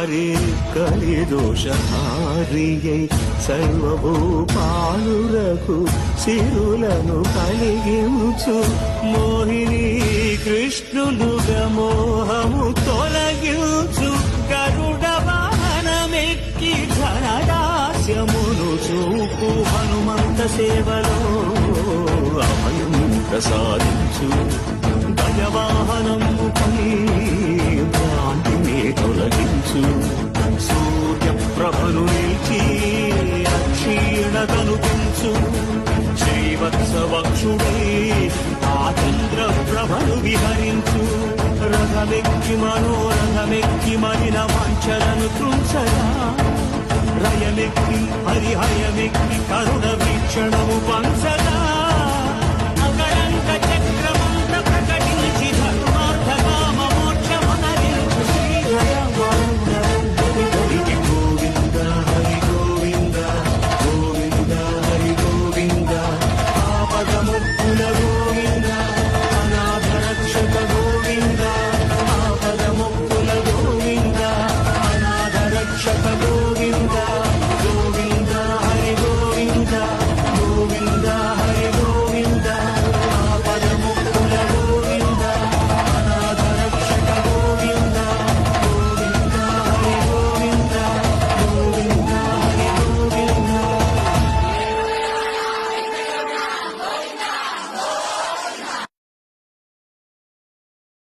హారి కలిదోషహారియై సర్వభూపాలురకు సిరులను కలిగించు మోహిని కృష్ణులుగా మోహము తొలగించు గరుడ వాహనమెక్కి ఘనదాస్యమును చూపు హనుమంత సేవలో అభయం ప్రసాదించు గజవాహనముపై భ్రాంతిని తొలగించు సూర్యప్రభను నిలిచి అక్షీణతను పెంచు శ్రీవత్సవక్షుడై ఆ చంద్రప్రభను విహరించు రథమెక్కి మనోరథమెక్కి మరిన వాంఛలను తుంచగా రయమెక్కి హరిహయమెక్కి